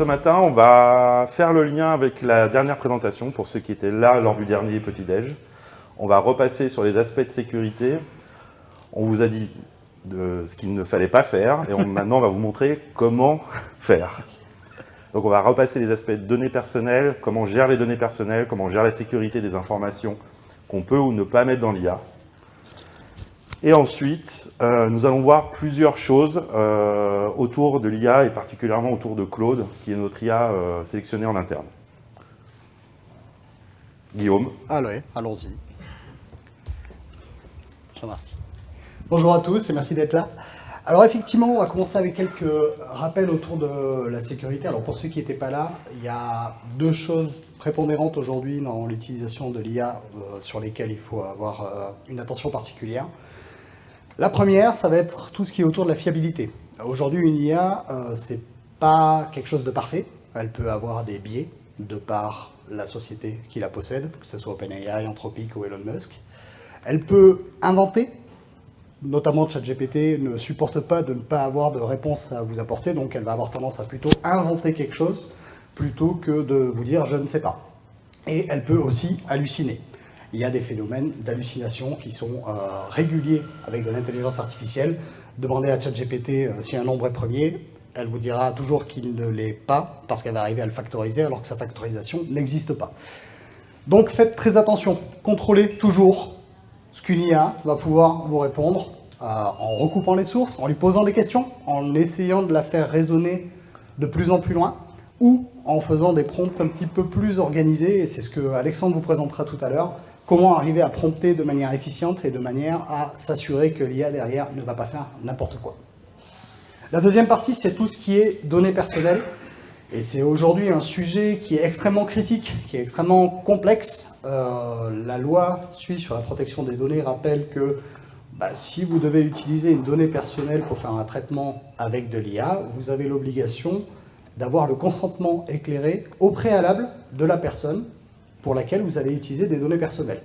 ce matin, on va faire le lien avec la dernière présentation, pour ceux qui étaient là lors du dernier petit-déj. On va repasser sur les aspects de sécurité. On vous a dit de ce qu'il ne fallait pas faire, et maintenant on va vous montrer comment faire. Donc on va repasser les aspects de données personnelles, comment on gère les données personnelles, comment on gère la sécurité des informations qu'on peut ou ne pas mettre dans l'IA. Et ensuite, nous allons voir plusieurs choses autour de l'IA et particulièrement autour de Claude, qui est notre IA sélectionnée en interne. Guillaume. Allez, allons-y. Je vous remercie. Bonjour à tous et merci d'être là. Alors effectivement, on va commencer avec quelques rappels autour de la sécurité. Alors pour ceux qui n'étaient pas là, il y a deux choses prépondérantes aujourd'hui dans l'utilisation de l'IA sur lesquelles il faut avoir une attention particulière. La première, ça va être tout ce qui est autour de la fiabilité. Aujourd'hui, une IA, c'est pas quelque chose de parfait. Elle peut avoir des biais de par la société qui la possède, que ce soit OpenAI, Anthropic ou Elon Musk. Elle peut inventer, notamment ChatGPT ne supporte pas de ne pas avoir de réponse à vous apporter, donc elle va avoir tendance à plutôt inventer quelque chose plutôt que de vous dire « je ne sais pas ». Et elle peut aussi halluciner. Il y a des phénomènes d'hallucination qui sont réguliers avec de l'intelligence artificielle. Demandez à ChatGPT si un nombre est premier, elle vous dira toujours qu'il ne l'est pas, parce qu'elle va arriver à le factoriser alors que sa factorisation n'existe pas. Donc faites très attention, contrôlez toujours ce qu'une IA va pouvoir vous répondre en recoupant les sources, en lui posant des questions, en essayant de la faire raisonner de plus en plus loin, ou en faisant des prompts un petit peu plus organisés, et c'est ce que Alexandre vous présentera tout à l'heure, comment arriver à prompter de manière efficiente et de manière à s'assurer que l'IA derrière ne va pas faire n'importe quoi. La deuxième partie, c'est tout ce qui est données personnelles. Et c'est aujourd'hui un sujet qui est extrêmement critique, qui est extrêmement complexe. La loi suit sur la protection des données rappelle que si vous devez utiliser une donnée personnelle pour faire un traitement avec de l'IA, vous avez l'obligation d'avoir le consentement éclairé au préalable de la personne pour laquelle vous allez utiliser des données personnelles.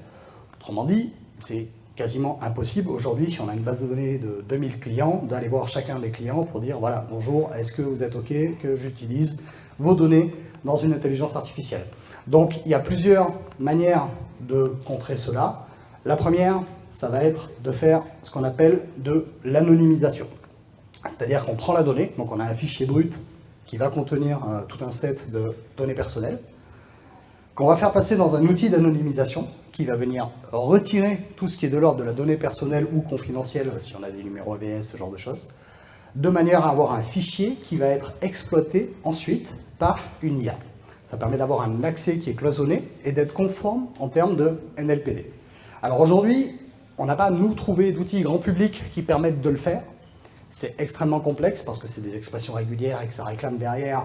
Autrement dit, c'est quasiment impossible aujourd'hui, si on a une base de données de 2000 clients, d'aller voir chacun des clients pour dire, voilà, bonjour, est-ce que vous êtes OK que j'utilise vos données dans une intelligence artificielle? Donc, il y a plusieurs manières de contrer cela. La première, ça va être de faire ce qu'on appelle de l'anonymisation. C'est-à-dire qu'on prend la donnée, donc on a un fichier brut qui va contenir tout un set de données personnelles, qu'on va faire passer dans un outil d'anonymisation qui va venir retirer tout ce qui est de l'ordre de la donnée personnelle ou confidentielle, si on a des numéros AVS, ce genre de choses, de manière à avoir un fichier qui va être exploité ensuite par une IA. Ça permet d'avoir un accès qui est cloisonné et d'être conforme en termes de NLPD. Alors aujourd'hui, on n'a pas, nous, trouvé d'outils grand public qui permettent de le faire. C'est extrêmement complexe parce que c'est des expressions régulières et que ça réclame derrière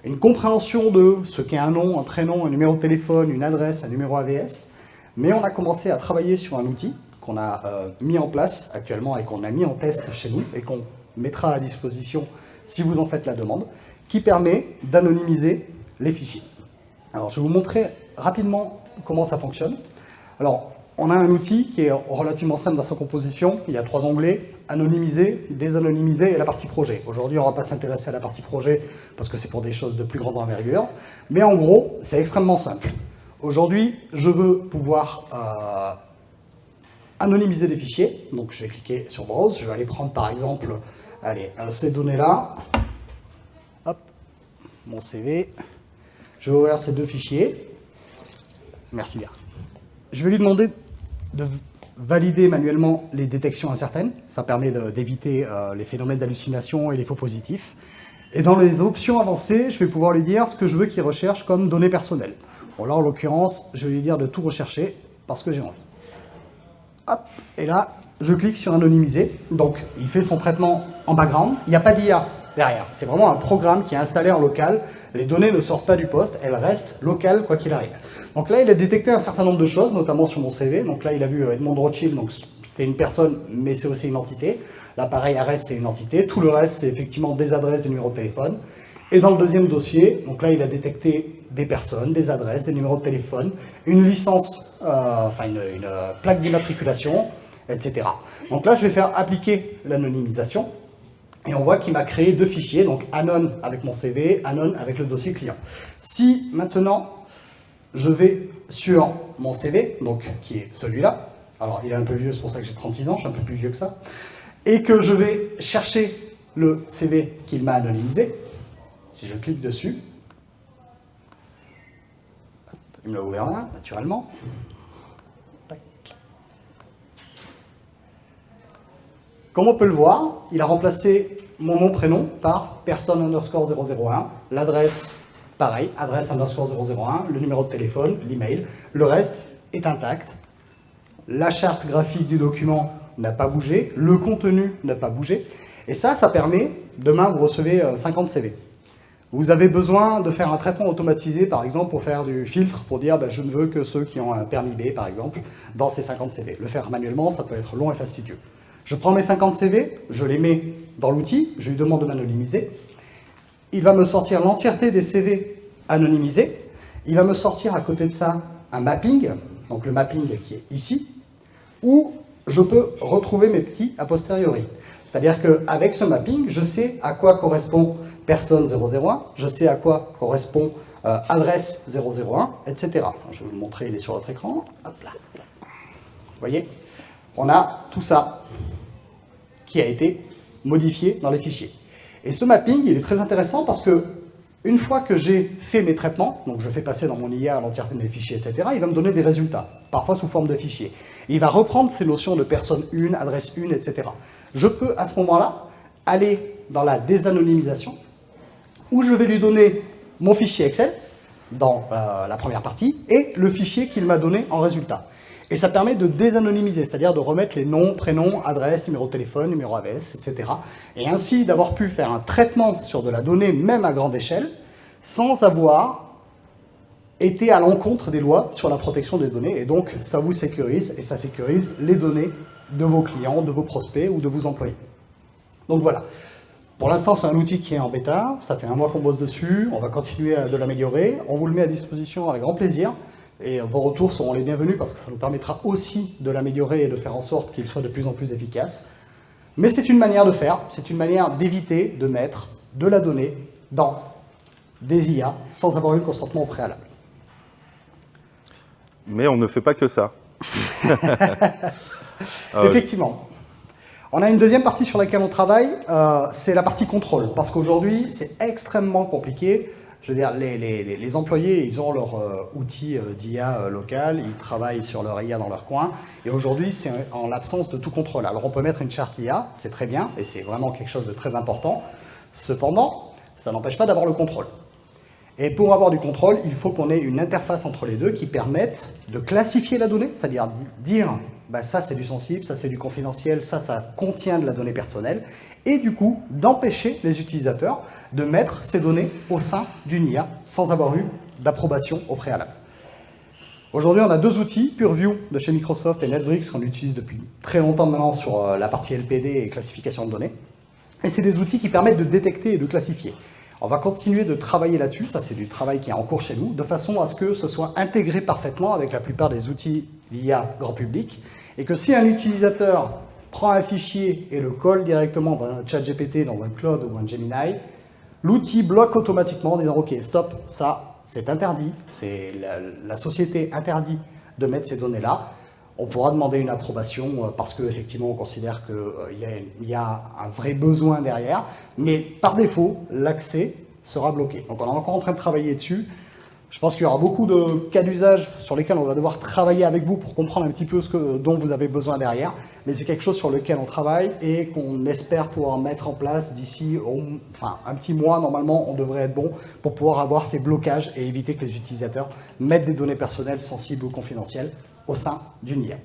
une compréhension de ce qu'est un nom, un prénom, un numéro de téléphone, une adresse, un numéro AVS. Mais on a commencé à travailler sur un outil qu'on a mis en place actuellement et qu'on a mis en test chez nous et qu'on mettra à disposition si vous en faites la demande, qui permet d'anonymiser les fichiers. Alors, je vais vous montrer rapidement comment ça fonctionne. Alors, on a un outil qui est relativement simple dans sa composition. Il y a 3 onglets, anonymiser, désanonymiser et la partie projet. Aujourd'hui, on ne va pas s'intéresser à la partie projet parce que c'est pour des choses de plus grande envergure. Mais en gros, c'est extrêmement simple. Aujourd'hui, je veux pouvoir anonymiser des fichiers. Donc, je vais cliquer sur Browse. Je vais aller prendre, par exemple, ces données-là. Hop, mon CV. Je vais ouvrir ces 2 fichiers. Merci bien. Je vais lui demander de valider manuellement les détections incertaines. Ça permet d'éviter les phénomènes d'hallucination et les faux positifs. Et dans les options avancées, je vais pouvoir lui dire ce que je veux qu'il recherche comme données personnelles. Bon, là, en l'occurrence, je vais lui dire de tout rechercher parce que j'ai envie. Hop, et là, je clique sur anonymiser. Donc, il fait son traitement en background. Il n'y a pas d'IA derrière. C'est vraiment un programme qui est installé en local. Les données ne sortent pas du poste, elles restent locales quoi qu'il arrive. Donc là, il a détecté un certain nombre de choses, notamment sur mon CV. Donc là, il a vu Edmond Rothschild, donc c'est une personne, mais c'est aussi une entité. L'appareil ARES, c'est une entité. Tout le reste, c'est effectivement des adresses, des numéros de téléphone. Et dans le deuxième dossier, donc là, il a détecté des personnes, des adresses, des numéros de téléphone, une licence, une plaque d'immatriculation, etc. Donc là, je vais faire appliquer l'anonymisation. Et on voit qu'il m'a créé 2 fichiers, donc Anon avec mon CV, Anon avec le dossier client. Si maintenant, je vais sur mon CV, donc qui est celui-là, alors il est un peu vieux, c'est pour ça que j'ai 36 ans, je suis un peu plus vieux que ça, et que je vais chercher le CV qu'il m'a anonymisé, si je clique dessus, il me l'a ouvert là, naturellement. Tac. Comme on peut le voir, il a remplacé mon nom prénom par personne_001, l'adresse, pareil, adresse _001, le numéro de téléphone, l'email, le reste est intact. La charte graphique du document n'a pas bougé, le contenu n'a pas bougé, et ça permet, demain vous recevez 50 CV. Vous avez besoin de faire un traitement automatisé, par exemple, pour faire du filtre, pour dire je ne veux que ceux qui ont un permis B, par exemple, dans ces 50 CV. Le faire manuellement, ça peut être long et fastidieux. Je prends mes 50 CV, je les mets dans l'outil, je lui demande de m'anonymiser. Il va me sortir l'entièreté des CV anonymisés. Il va me sortir à côté de ça un mapping, donc le mapping qui est ici, où je peux retrouver mes petits a posteriori. C'est-à-dire qu'avec ce mapping, je sais à quoi correspond personne 001, je sais à quoi correspond adresse 001, etc. Je vais vous le montrer, il est sur votre écran. Hop là. Vous voyez, on a tout ça qui a été modifié dans les fichiers. Et ce mapping, il est très intéressant parce que une fois que j'ai fait mes traitements, donc je fais passer dans mon IA l'entièreté de mes fichiers, etc., il va me donner des résultats, parfois sous forme de fichiers. Et il va reprendre ces notions de personne 1, adresse 1, etc. Je peux à ce moment-là aller dans la désanonymisation, où je vais lui donner mon fichier Excel, dans la première partie, et le fichier qu'il m'a donné en résultat. Et ça permet de désanonymiser, c'est-à-dire de remettre les noms, prénoms, adresses, numéro de téléphone, numéro AVS, etc. Et ainsi d'avoir pu faire un traitement sur de la donnée, même à grande échelle, sans avoir été à l'encontre des lois sur la protection des données. Et donc, ça vous sécurise, et ça sécurise les données de vos clients, de vos prospects ou de vos employés. Donc voilà. Pour l'instant, c'est un outil qui est en bêta. Ça fait 1 mois qu'on bosse dessus. On va continuer de l'améliorer. On vous le met à disposition avec grand plaisir. Et vos retours seront les bienvenus parce que ça nous permettra aussi de l'améliorer et de faire en sorte qu'il soit de plus en plus efficace. Mais c'est une manière de faire, c'est une manière d'éviter de mettre de la donnée dans des IA sans avoir eu le consentement au préalable. Mais on ne fait pas que ça. Effectivement. On a une deuxième partie sur laquelle on travaille, c'est la partie contrôle. Parce qu'aujourd'hui, c'est extrêmement compliqué. Je veux dire, les employés, ils ont leur outil d'IA local, ils travaillent sur leur IA dans leur coin, et aujourd'hui, c'est en l'absence de tout contrôle. Alors, on peut mettre une charte IA, c'est très bien, et c'est vraiment quelque chose de très important. Cependant, ça n'empêche pas d'avoir le contrôle. Et pour avoir du contrôle, il faut qu'on ait une interface entre les deux qui permette de classifier la donnée, c'est-à-dire dire ça c'est du sensible, ça c'est du confidentiel, ça contient de la donnée personnelle, et du coup d'empêcher les utilisateurs de mettre ces données au sein d'une IA sans avoir eu d'approbation au préalable. Aujourd'hui, on a 2 outils, Purview de chez Microsoft et Netbricks qu'on utilise depuis très longtemps maintenant sur la partie LPD et classification de données. Et c'est des outils qui permettent de détecter et de classifier. On va continuer de travailler là-dessus, ça c'est du travail qui est en cours chez nous, de façon à ce que ce soit intégré parfaitement avec la plupart des outils d'IA grand public, et que si un utilisateur prend un fichier et le colle directement dans un ChatGPT, dans un Claude ou un Gemini, l'outil bloque automatiquement en disant « Ok, stop, ça c'est interdit, c'est la société interdit de mettre ces données-là ». On pourra demander une approbation parce qu'effectivement on considère qu'il y a un vrai besoin derrière, mais par défaut, l'accès sera bloqué. Donc on est encore en train de travailler dessus. Je pense qu'il y aura beaucoup de cas d'usage sur lesquels on va devoir travailler avec vous pour comprendre un petit peu dont vous avez besoin derrière, mais c'est quelque chose sur lequel on travaille et qu'on espère pouvoir mettre en place d'ici un petit mois. Normalement, on devrait être bon pour pouvoir avoir ces blocages et éviter que les utilisateurs mettent des données personnelles sensibles ou confidentielles au sein d'une IA.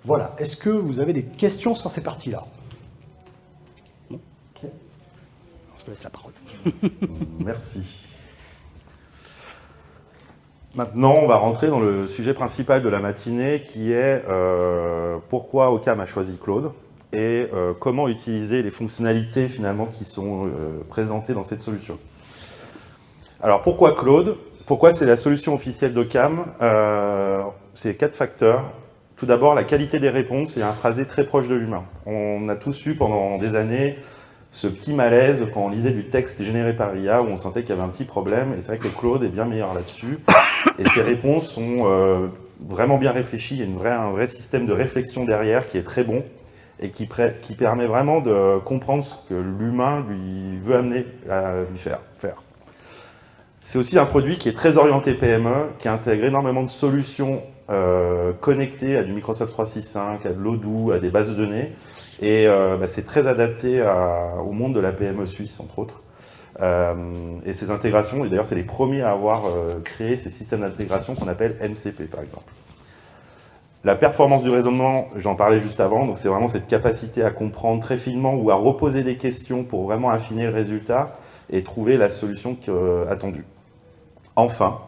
Voilà. Est-ce que vous avez des questions sur ces parties-là? Non? Je te laisse la parole. Merci. Maintenant, on va rentrer dans le sujet principal de la matinée qui est pourquoi Occam a choisi Claude et comment utiliser les fonctionnalités finalement qui sont présentées dans cette solution. Alors pourquoi Claude? Pourquoi c'est la solution officielle d'Occam? C'est 4 facteurs. Tout d'abord, la qualité des réponses est un phrasé très proche de l'humain. On a tous eu pendant des années ce petit malaise quand on lisait du texte généré par IA où on sentait qu'il y avait un petit problème, et c'est vrai que Claude est bien meilleur là-dessus. Et ses réponses sont vraiment bien réfléchies, il y a un vrai système de réflexion derrière qui est très bon et qui permet vraiment de comprendre ce que l'humain lui veut amener à lui faire. C'est aussi un produit qui est très orienté PME, qui intègre énormément de solutions connectées à du Microsoft 365, à de l'Odoo, à des bases de données. Et c'est très adapté au monde de la PME suisse, entre autres. Et ces intégrations, et d'ailleurs c'est les premiers à avoir créé ces systèmes d'intégration qu'on appelle MCP, par exemple. La performance du raisonnement, j'en parlais juste avant, donc c'est vraiment cette capacité à comprendre très finement ou à reposer des questions pour vraiment affiner le résultat et trouver la solution attendue. Enfin,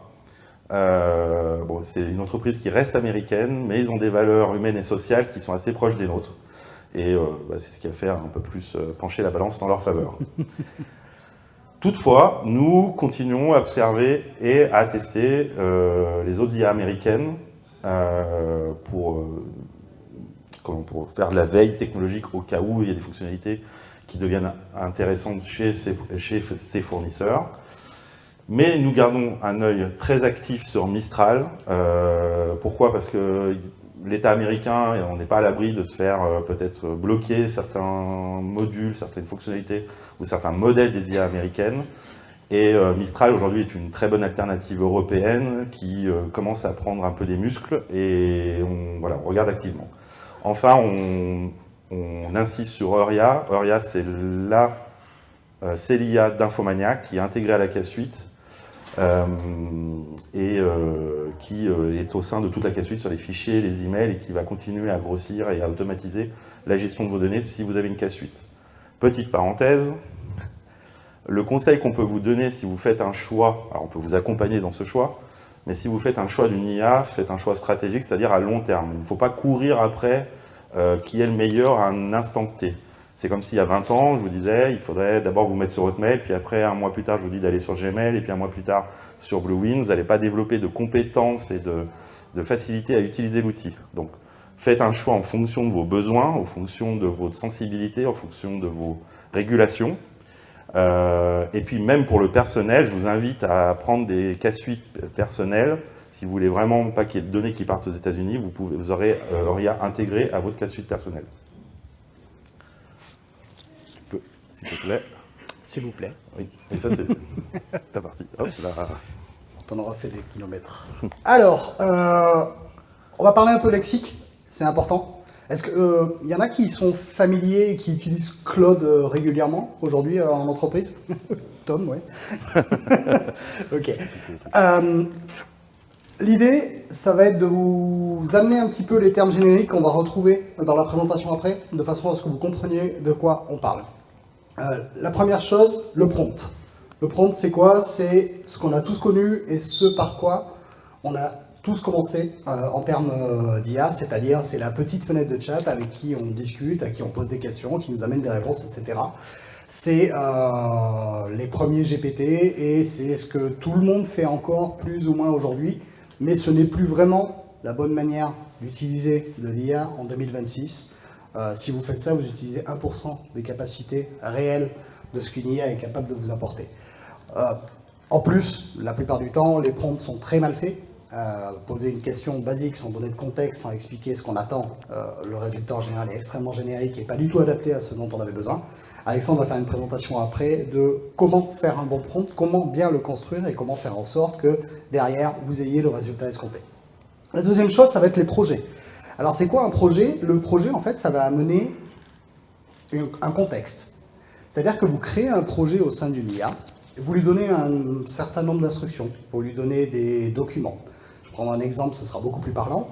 c'est une entreprise qui reste américaine, mais ils ont des valeurs humaines et sociales qui sont assez proches des nôtres. Et c'est ce qui a fait un peu plus pencher la balance dans leur faveur. Toutefois, nous continuons à observer et à tester les autres IA américaines pour faire de la veille technologique au cas où il y a des fonctionnalités qui deviennent intéressantes chez ces fournisseurs. Mais nous gardons un œil très actif sur Mistral. Pourquoi ? Parce que l'État américain, on n'est pas à l'abri de se faire peut-être bloquer certains modules, certaines fonctionnalités ou certains modèles des IA américaines. Et Mistral aujourd'hui est une très bonne alternative européenne qui commence à prendre un peu des muscles et on regarde activement. Enfin, on insiste sur Euria. Euria, c'est l'IA d'Infomania qui est intégrée à la caisse 8. Qui est au sein de toute la caisse 8 sur les fichiers, les emails, et qui va continuer à grossir et à automatiser la gestion de vos données si vous avez une caisse 8. Petite parenthèse, le conseil qu'on peut vous donner si vous faites un choix, alors on peut vous accompagner dans ce choix, mais si vous faites un choix d'une IA, faites un choix stratégique, c'est-à-dire à long terme. Il ne faut pas courir après qui est le meilleur à un instant T. C'est comme s'il y a 20 ans, je vous disais, il faudrait d'abord vous mettre sur Hotmail, puis après, un mois plus tard, je vous dis d'aller sur Gmail, et puis un mois plus tard sur Bluewin. Vous n'allez pas développer de compétences et de facilité à utiliser l'outil. Donc, faites un choix en fonction de vos besoins, en fonction de votre sensibilité, en fonction de vos régulations. Et puis, même pour le personnel, je vous invite à prendre des casse suites personnelles. Si vous voulez vraiment pas qu'il y ait de données qui partent aux États-Unis, vous aurez Euria intégré à votre casse suite personnelle. S'il te plaît. S'il vous plaît. Oui, et ça c'est ta partie. Hop là. On aura fait des kilomètres. Alors, on va parler un peu lexique, c'est important. Est-ce qu'il y en a qui sont familiers et qui utilisent Claude régulièrement aujourd'hui en entreprise? Tom, ouais. Ok. L'idée, ça va être de vous amener un petit peu les termes génériques qu'on va retrouver dans la présentation après, de façon à ce que vous compreniez de quoi on parle. La première chose, le prompt. Le prompt, c'est quoi? C'est ce qu'on a tous connu et ce par quoi on a tous commencé en termes d'IA, c'est-à-dire c'est la petite fenêtre de chat avec qui on discute, à qui on pose des questions, qui nous amène des réponses, etc. C'est les premiers GPT et c'est ce que tout le monde fait encore plus ou moins aujourd'hui, mais ce n'est plus vraiment la bonne manière d'utiliser de l'IA en 2026. Si vous faites ça, vous utilisez 1% des capacités réelles de ce qu'une IA est capable de vous apporter. En plus, la plupart du temps, les prompts sont très mal faits. Poser une question basique sans donner de contexte, sans expliquer ce qu'on attend, le résultat en général est extrêmement générique et pas du tout adapté à ce dont on avait besoin. Alexandre va faire une présentation après de comment faire un bon prompt, comment bien le construire et comment faire en sorte que derrière, vous ayez le résultat escompté. La deuxième chose, ça va être les projets. Alors c'est quoi un projet? Le projet, en fait, ça va amener un contexte. C'est-à-dire que vous créez un projet au sein d'une IA, vous lui donnez un certain nombre d'instructions, vous lui donnez des documents. Je prends un exemple, ce sera beaucoup plus parlant.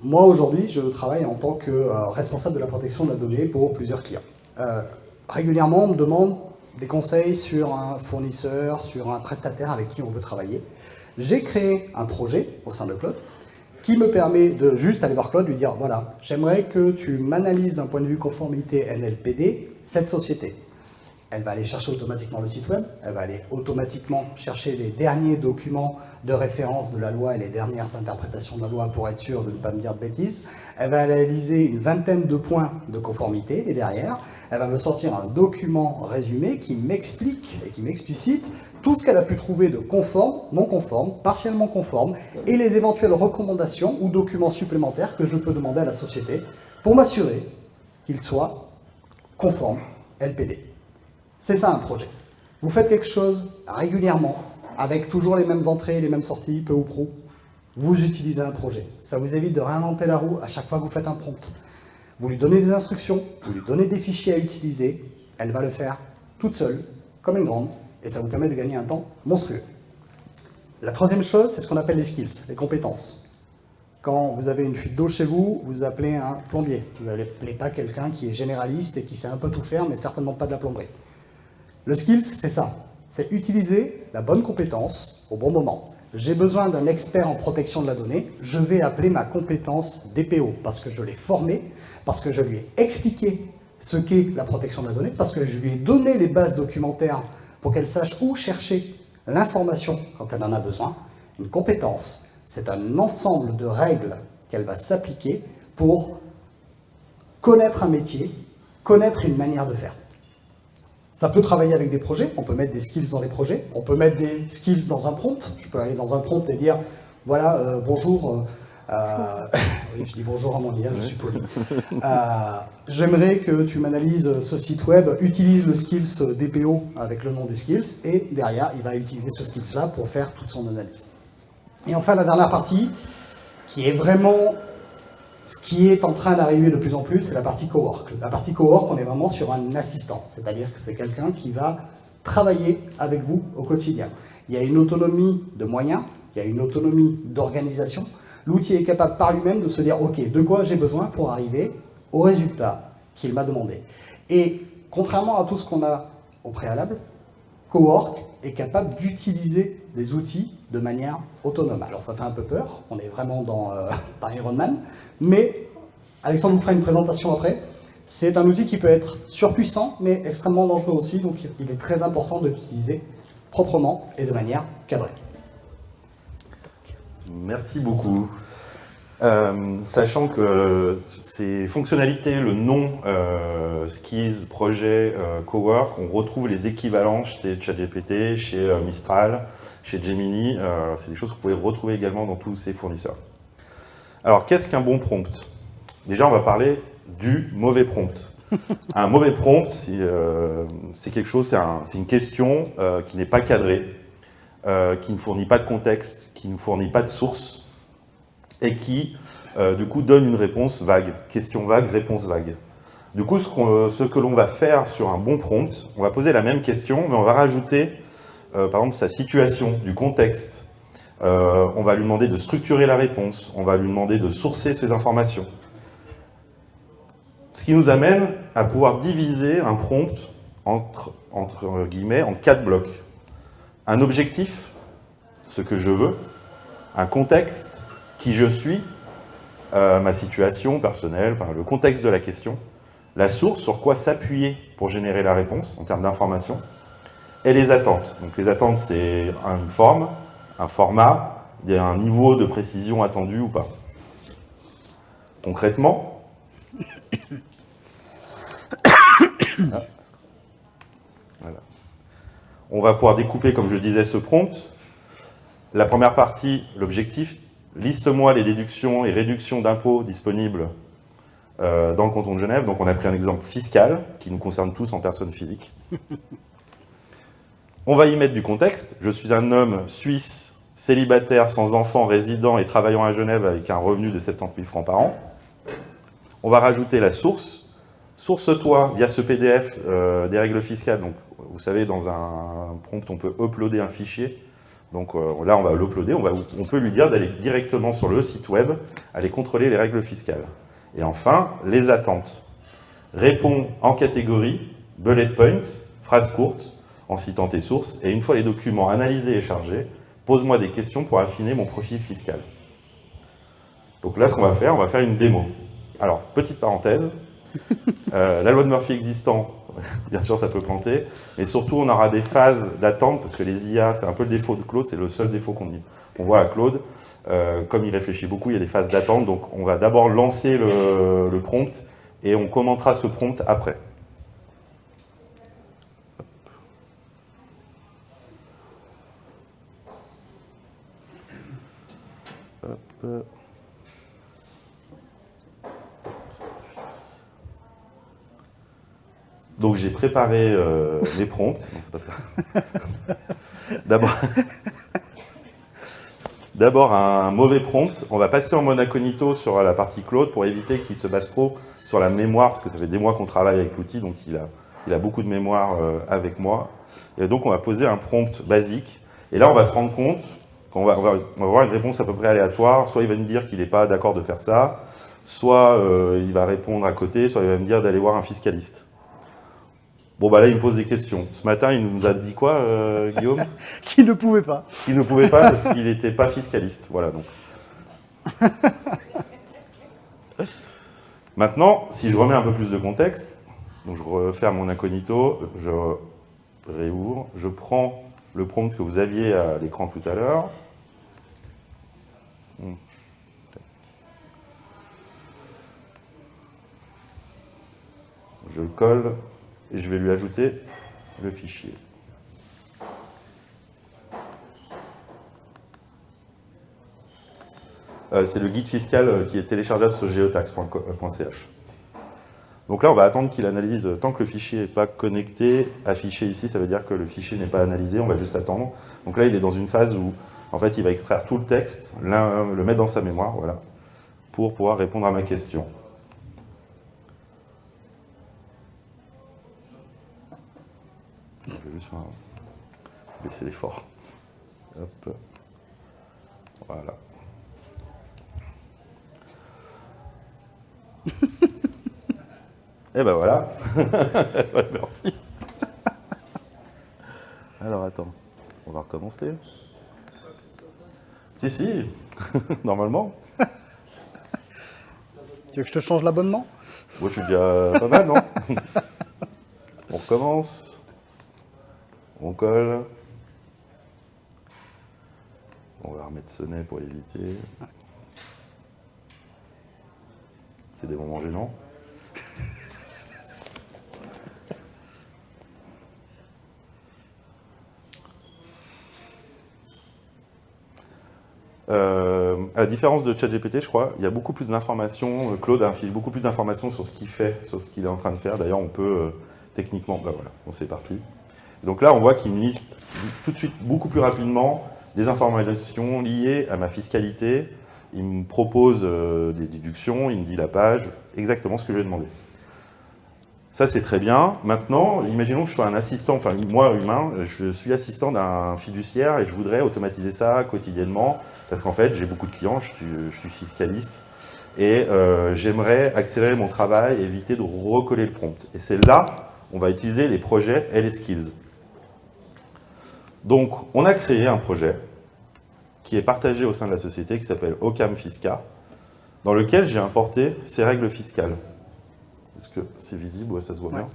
Moi, aujourd'hui, je travaille en tant que responsable de la protection de la donnée pour plusieurs clients. Régulièrement, on me demande des conseils sur un fournisseur, sur un prestataire avec qui on veut travailler. J'ai créé un projet au sein de Claude qui me permet de juste aller voir Claude, lui dire, voilà, j'aimerais que tu m'analyses d'un point de vue conformité NLPD cette société. Elle va aller chercher automatiquement le site web, elle va aller automatiquement chercher les derniers documents de référence de la loi et les dernières interprétations de la loi pour être sûre de ne pas me dire de bêtises. Elle va analyser une vingtaine de points de conformité et derrière, elle va me sortir un document résumé qui m'explique et qui m'explicite tout ce qu'elle a pu trouver de conforme, non conforme, partiellement conforme et les éventuelles recommandations ou documents supplémentaires que je peux demander à la société pour m'assurer qu'il soit conforme LPD. C'est ça un projet. Vous faites quelque chose régulièrement, avec toujours les mêmes entrées, les mêmes sorties, peu ou prou. Vous utilisez un projet. Ça vous évite de réinventer la roue à chaque fois que vous faites un prompt. Vous lui donnez des instructions, vous lui donnez des fichiers à utiliser, elle va le faire toute seule, comme une grande, et ça vous permet de gagner un temps monstrueux. La troisième chose, c'est ce qu'on appelle les skills, les compétences. Quand vous avez une fuite d'eau chez vous, vous appelez un plombier. Vous n'appelez pas quelqu'un qui est généraliste et qui sait un peu tout faire, mais certainement pas de la plomberie. Le skills, c'est ça. C'est utiliser la bonne compétence au bon moment. J'ai besoin d'un expert en protection de la donnée, je vais appeler ma compétence DPO, parce que je l'ai formé, parce que je lui ai expliqué ce qu'est la protection de la donnée, parce que je lui ai donné les bases documentaires pour qu'elle sache où chercher l'information quand elle en a besoin. Une compétence, c'est un ensemble de règles qu'elle va s'appliquer pour connaître un métier, connaître une manière de faire. Ça peut travailler avec des projets, on peut mettre des skills dans les projets, on peut mettre des skills dans un prompt. Je peux aller dans un prompt et dire, voilà, bonjour, oui, je dis bonjour à mon IA, je suis poli. J'aimerais que tu m'analyses ce site web, utilise le skills DPO avec le nom du skills, et derrière, il va utiliser ce skills-là pour faire toute son analyse. Et enfin, la dernière partie, qui est vraiment ce qui est en train d'arriver de plus en plus, c'est la partie cowork. La partie cowork, on est vraiment sur un assistant, c'est-à-dire que c'est quelqu'un qui va travailler avec vous au quotidien. Il y a une autonomie de moyens, il y a une autonomie d'organisation. L'outil est capable par lui-même de se dire « Ok, de quoi j'ai besoin pour arriver au résultat qu'il m'a demandé ?» Et contrairement à tout ce qu'on a au préalable, Cowork est capable d'utiliser des outils de manière autonome. Alors ça fait un peu peur, on est vraiment dans Iron Man, mais Alexandre vous fera une présentation après. C'est un outil qui peut être surpuissant, mais extrêmement dangereux aussi, donc il est très important de l'utiliser proprement et de manière cadrée. Merci beaucoup. Sachant que ces fonctionnalités, le nom Skills, Projet, Cowork, on retrouve les équivalents chez ChatGPT, chez Mistral, chez Gemini. C'est des choses que vous pouvez retrouver également dans tous ces fournisseurs. Alors, qu'est-ce qu'un bon prompt? Déjà, on va parler du mauvais prompt. Un mauvais prompt, c'est quelque chose, c'est une question qui n'est pas cadrée, qui ne fournit pas de contexte, qui ne fournit pas de source, et qui, du coup, donne une réponse vague. Question vague, réponse vague. Du coup, ce que l'on va faire sur un bon prompt, on va poser la même question, mais on va rajouter, par exemple, sa situation, du contexte. On va lui demander de structurer la réponse, on va lui demander de sourcer ses informations. Ce qui nous amène à pouvoir diviser un prompt entre guillemets en 4 blocs. Un objectif, ce que je veux, un contexte, qui je suis, ma situation personnelle, le contexte de la question, la source, sur quoi s'appuyer pour générer la réponse en termes d'information, et les attentes. Donc les attentes, c'est une forme, un format, un niveau de précision attendu ou pas. Concrètement, voilà. On va pouvoir découper, comme je le disais, ce prompt. La première partie, l'objectif. Liste-moi les déductions et réductions d'impôts disponibles dans le canton de Genève. Donc on a pris un exemple fiscal qui nous concerne tous en personne physique. On va y mettre du contexte. Je suis un homme suisse, célibataire, sans enfant, résident et travaillant à Genève avec un revenu de 70 000 francs par an. On va rajouter la source. Source-toi via ce PDF des règles fiscales. Donc vous savez, dans un prompt, on peut uploader un fichier. Donc là, on va l'uploader, on peut lui dire d'aller directement sur le site web, aller contrôler les règles fiscales. Et enfin, les attentes. Réponds en catégorie, bullet point, phrase courte, en citant tes sources, et une fois les documents analysés et chargés, pose-moi des questions pour affiner mon profil fiscal. Donc là, ce qu'on va faire une démo. Alors, petite parenthèse, la loi de Murphy existant, bien sûr, ça peut planter. Mais surtout, on aura des phases d'attente, parce que les IA, c'est un peu le défaut de Claude, c'est le seul défaut qu'on voit à Claude. Comme il réfléchit beaucoup, il y a des phases d'attente, donc on va d'abord lancer le prompt, et on commentera ce prompt après. Hop. Donc j'ai préparé mes prompts. Non, c'est pas ça. D'abord un mauvais prompt. On va passer en mode incognito sur la partie Claude pour éviter qu'il se base trop sur la mémoire, parce que ça fait des mois qu'on travaille avec l'outil, donc il a beaucoup de mémoire avec moi. Et donc on va poser un prompt basique. Et là on va se rendre compte qu'on va avoir une réponse à peu près aléatoire. Soit il va me dire qu'il n'est pas d'accord de faire ça, soit il va répondre à côté, soit il va me dire d'aller voir un fiscaliste. Bon, bah là, il me pose des questions. Ce matin, il nous a dit quoi, Guillaume? Qui ne pouvait pas. Qu'il ne pouvait pas parce qu'il n'était pas fiscaliste. Voilà, donc. Maintenant, si je remets un peu plus de contexte, donc je referme mon incognito, je réouvre, je prends le prompt que vous aviez à l'écran tout à l'heure. Je le colle et je vais lui ajouter le fichier. C'est le guide fiscal qui est téléchargeable sur geotax.ch. Donc là, on va attendre qu'il analyse. Tant que le fichier n'est pas connecté, affiché ici, ça veut dire que le fichier n'est pas analysé, on va juste attendre. Donc là, il est dans une phase où, en fait, il va extraire tout le texte, le mettre dans sa mémoire, voilà, pour pouvoir répondre à ma question. Je vais juste baisser l'effort. Hop. Voilà. Et ben voilà. Merci. Alors attends, on va recommencer. Si, normalement. Tu veux que je te change l'abonnement? Moi, je suis déjà pas mal, non? On recommence. On colle. On va remettre sonnet pour éviter. C'est des moments gênants. À la différence de ChatGPT, je crois, il y a beaucoup plus d'informations. Claude affiche beaucoup plus d'informations sur ce qu'il fait, sur ce qu'il est en train de faire. D'ailleurs, on peut techniquement... Ben voilà, bon, c'est parti. Donc là, on voit qu'il me liste tout de suite, beaucoup plus rapidement, des informations liées à ma fiscalité. Il me propose des déductions, il me dit la page, exactement ce que je lui ai demandé. Ça, c'est très bien. Maintenant, imaginons que je sois un assistant, enfin moi, humain, je suis assistant d'un fiduciaire et je voudrais automatiser ça quotidiennement parce qu'en fait, j'ai beaucoup de clients, je suis fiscaliste et j'aimerais accélérer mon travail et éviter de recoller le prompt. Et c'est là, on va utiliser les projets et les skills. Donc, on a créé un projet qui est partagé au sein de la société qui s'appelle Ocam Fisca, dans lequel j'ai importé ces règles fiscales. Est-ce que c'est visible? Ouais, ça se voit bien.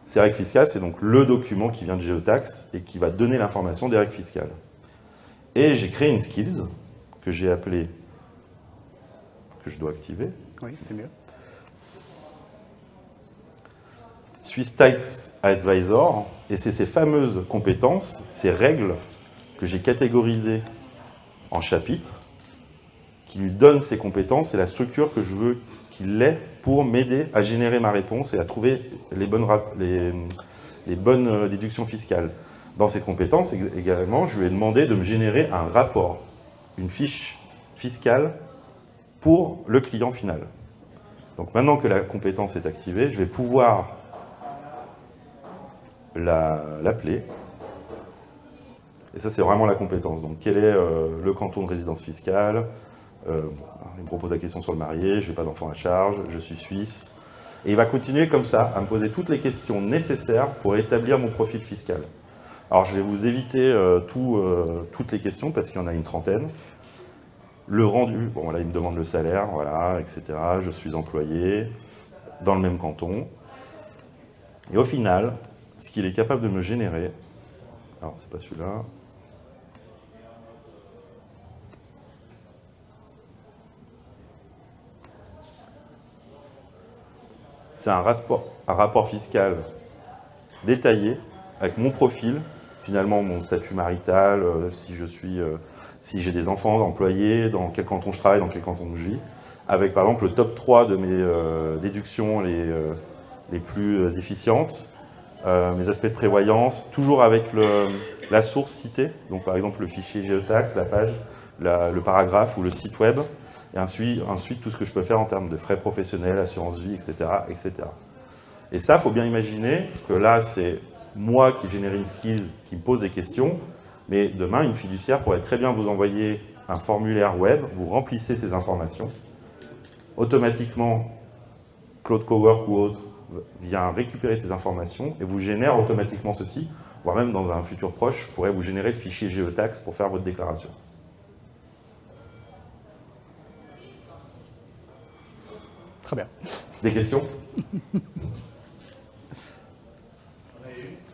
Ces règles fiscales, c'est donc le document qui vient de Geotax et qui va donner l'information des règles fiscales. Et j'ai créé une skills que j'ai appelée, que je dois activer. Oui, c'est mieux. Swiss Tax Advisor, et c'est ces fameuses compétences, ces règles que j'ai catégorisées en chapitres, qui lui donnent ces compétences et la structure que je veux qu'il ait pour m'aider à générer ma réponse et à trouver les bonnes déductions fiscales. Dans ces compétences, également, je lui ai demandé de me générer un rapport, une fiche fiscale pour le client final. Donc maintenant que la compétence est activée, je vais pouvoir l'appeler. Et ça, c'est vraiment la compétence. Donc, quel est le canton de résidence fiscale? Il me propose la question sur le marié, je n'ai pas d'enfant à charge, je suis suisse. Et il va continuer comme ça, à me poser toutes les questions nécessaires pour établir mon profil fiscal. Alors, je vais vous éviter toutes les questions, parce qu'il y en a une trentaine. Le rendu, bon là, il me demande le salaire, voilà, etc. Je suis employé dans le même canton. Et au final, ce qu'il est capable de me générer, alors c'est pas celui-là, c'est un rapport fiscal détaillé avec mon profil, finalement mon statut marital, si j'ai des enfants employés, dans quel canton je travaille, dans quel canton je vis, avec par exemple le top 3 de mes déductions les plus efficientes, mes aspects de prévoyance, toujours avec la source citée, donc par exemple le fichier géotaxe, la page, le paragraphe ou le site web, et ensuite tout ce que je peux faire en termes de frais professionnels, assurance vie, etc. etc. Et ça, il faut bien imaginer que là, c'est moi qui génère une skills, qui me pose des questions, mais demain, une fiduciaire pourrait très bien vous envoyer un formulaire web, vous remplissez ces informations, automatiquement, Claude Cowork ou autre vient récupérer ces informations et vous génère automatiquement ceci, voire même dans un futur proche, pourrait vous générer le fichier géotaxe pour faire votre déclaration. Très bien. Des questions?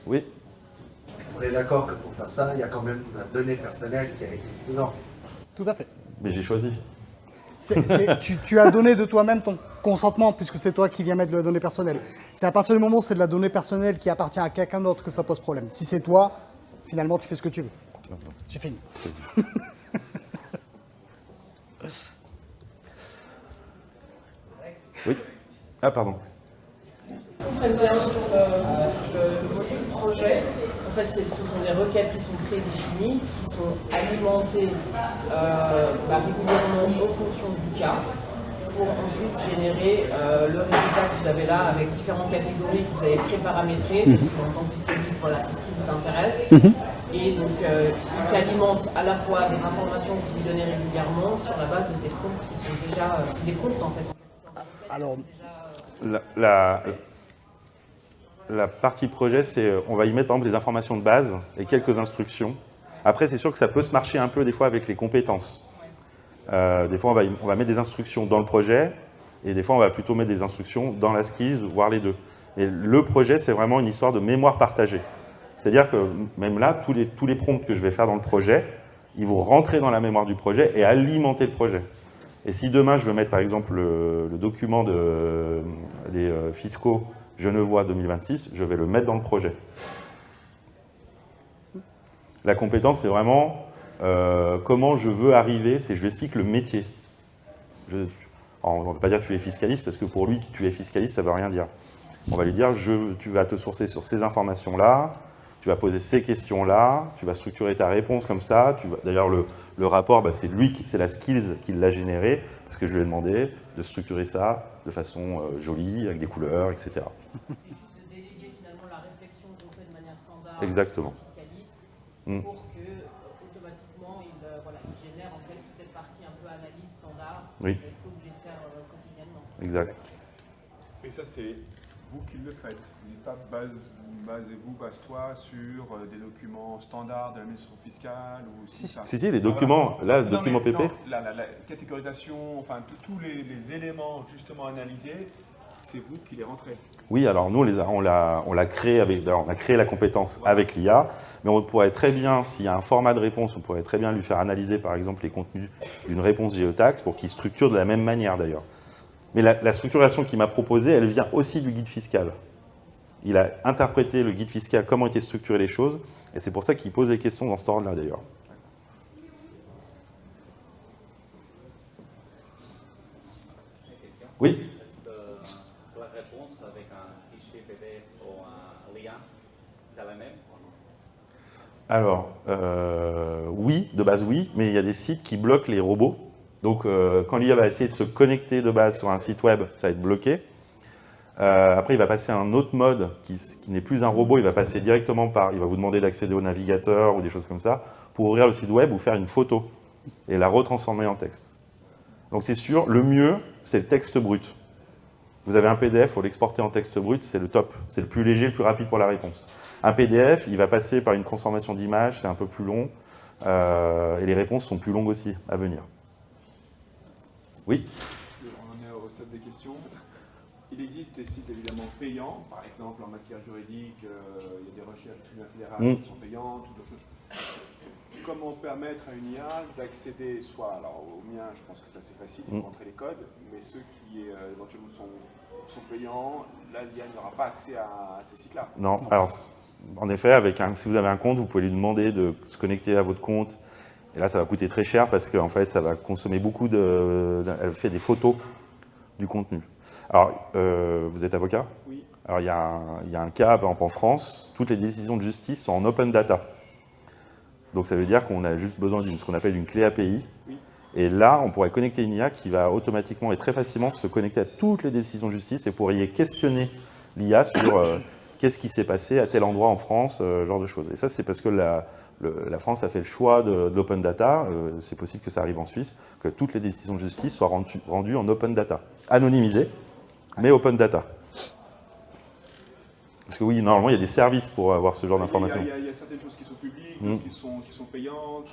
Oui. On est d'accord que pour faire ça, il y a quand même une donnée personnelle qui a été énorme. Tout à fait. Mais j'ai choisi. Tu as donné de toi-même ton consentement, puisque c'est toi qui viens mettre de la donnée personnelle. C'est à partir du moment où c'est de la donnée personnelle qui appartient à quelqu'un d'autre que ça pose problème. Si c'est toi, finalement, tu fais ce que tu veux. J'ai fini. Oui. Ah, pardon. On prenne bien sur le module projet. En fait, ce sont des requêtes qui sont prédéfinies, qui sont alimentées régulièrement en fonction du cas, pour ensuite générer le résultat que vous avez là avec différentes catégories que vous avez pré-paramétrées, parce qu'en tant que fiscaliste, voilà, c'est ce qui vous intéresse. Et donc, il s'alimente à la fois des informations que vous donnez régulièrement sur la base de ces comptes qui sont déjà... c'est des comptes, en fait. Alors, la partie projet, c'est on va y mettre par exemple les informations de base et quelques instructions. Après, c'est sûr que ça peut se marcher un peu des fois avec les compétences. Des fois, on va mettre des instructions dans le projet et des fois, on va plutôt mettre des instructions dans la skills, voire les deux. Et le projet, c'est vraiment une histoire de mémoire partagée. C'est-à-dire que même là, tous les prompts que je vais faire dans le projet, ils vont rentrer dans la mémoire du projet et alimenter le projet. Et si demain, je veux mettre par exemple le document des fiscaux Genevois 2026, je vais le mettre dans le projet. La compétence, c'est vraiment comment je veux arriver, je lui explique le métier. On ne va pas dire que tu es fiscaliste, parce que pour lui, tu es fiscaliste, ça ne veut rien dire. On va lui dire, tu vas te sourcer sur ces informations-là, tu vas poser ces questions-là, tu vas structurer ta réponse comme ça. D'ailleurs, le rapport, c'est la skills qui l'a généré, parce que je lui ai demandé de structurer ça de façon jolie, avec des couleurs, etc. C'est juste de déléguer finalement la réflexion qu'on fait de manière standard Exactement. au fiscaliste pour que automatiquement il génère en fait toute cette partie un peu analyse standard Oui. qu'il est obligé de faire quotidiennement. Exact. Et ça, c'est vous qui le faites. Vous dites pas base-toi sur des documents standards de l'administration fiscale ou ça. Si, les documents, là, le document PP. Non, la catégorisation, enfin, tous les éléments justement analysés, c'est vous qui les rentrez. Oui, alors nous, on l'a créé on a créé la compétence avec l'IA, mais on pourrait très bien, s'il y a un format de réponse, on pourrait très bien lui faire analyser, par exemple, les contenus d'une réponse géotaxe pour qu'il structure de la même manière, d'ailleurs. Mais la structuration qu'il m'a proposée, elle vient aussi du guide fiscal. Il a interprété le guide fiscal, comment étaient structurées les choses, et c'est pour ça qu'il pose des questions dans cet ordre-là, d'ailleurs. Oui? Est-ce que la réponse avec un fichier PDF ou un lien, c'est la même ou non? Alors, oui, de base oui, mais il y a des sites qui bloquent les robots. Donc, quand l'IA va essayer de se connecter de base sur un site web, ça va être bloqué. Après, il va passer à un autre mode qui n'est plus un robot, il va passer directement il va vous demander d'accéder au navigateur ou des choses comme ça, pour ouvrir le site web ou faire une photo et la retransformer en texte. Donc c'est sûr, le mieux, c'est le texte brut. Vous avez un PDF, il faut l'exporter en texte brut, c'est le top. C'est le plus léger, le plus rapide pour la réponse. Un PDF, il va passer par une transformation d'image, c'est un peu plus long, et les réponses sont plus longues aussi à venir. Oui? On en est au stade des questions. il existe des sites évidemment payants, par exemple en matière juridique, il y a des recherches du tribunal fédéral qui sont payantes ou d'autres choses. Comment permettre à une IA d'accéder soit, alors au mien je pense que c'est assez facile, il faut rentrer les codes, mais ceux qui éventuellement sont payants, là l'IA n'aura pas accès à ces sites-là. Non, alors en effet, si vous avez un compte, vous pouvez lui demander de se connecter à votre compte. Et là, ça va coûter très cher parce qu'en fait, ça va consommer beaucoup elle fait des photos du contenu. Alors, vous êtes avocat? Oui. Alors, il y a un cas, par exemple, en France, toutes les décisions de justice sont en open data. Donc, ça veut dire qu'on a juste besoin ce qu'on appelle une clé API. Oui. Et là, on pourrait connecter une IA qui va automatiquement et très facilement se connecter à toutes les décisions de justice et pourriez questionner l'IA sur qu'est-ce qui s'est passé à tel endroit en France, ce genre de choses. Et ça, c'est parce que la France a fait le choix de l'open data. C'est possible que ça arrive en Suisse, que toutes les décisions de justice soient rendues en open data. Anonymisées, mais open data. Parce que oui, normalement, il y a des services pour avoir ce genre d'informations. Il y a certaines choses qui sont publiques, d'autres qui sont payantes,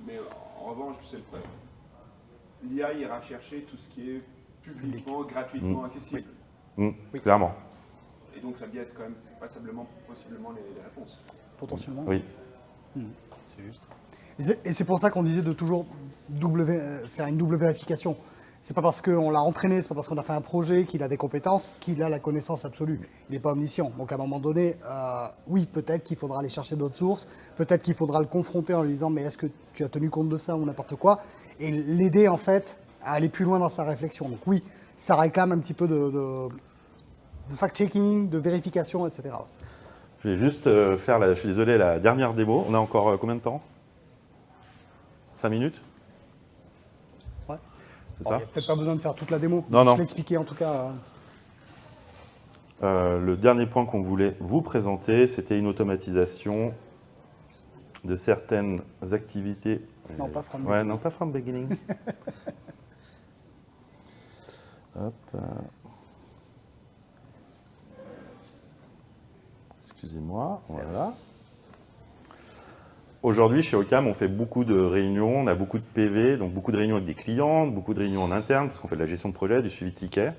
mais en revanche, c'est le problème. L'IA ira chercher tout ce qui est publiquement, gratuitement accessible. Oui. Clairement. Et donc ça biaise quand même possiblement les réponses. Potentiellement. Oui. C'est juste. Et c'est pour ça qu'on disait de toujours faire une double vérification. C'est pas parce qu'on l'a entraîné, c'est pas parce qu'on a fait un projet qu'il a des compétences qu'il a la connaissance absolue. Il n'est pas omniscient. Donc à un moment donné, oui, peut-être qu'il faudra aller chercher d'autres sources, peut-être qu'il faudra le confronter en lui disant mais est-ce que tu as tenu compte de ça ou n'importe quoi, et l'aider en fait à aller plus loin dans sa réflexion. Donc oui, ça réclame un petit peu de fact-checking, de vérification, etc. Je vais juste faire, je suis désolé, la dernière démo. On a encore combien de temps? 5 minutes? Ouais. C'est Bon, ça? il n'y a peut-être pas besoin de faire toute la démo. Non, non. Je l'expliquer en tout cas. Le dernier point qu'on voulait vous présenter, c'était une automatisation de certaines activités. Non, pas from beginning. Non, pas from beginning. Hop. Excusez-moi, voilà. Aujourd'hui, chez Ocam, on fait beaucoup de réunions, on a beaucoup de PV, donc beaucoup de réunions avec des clients, beaucoup de réunions en interne, parce qu'on fait de la gestion de projet, du suivi de tickets.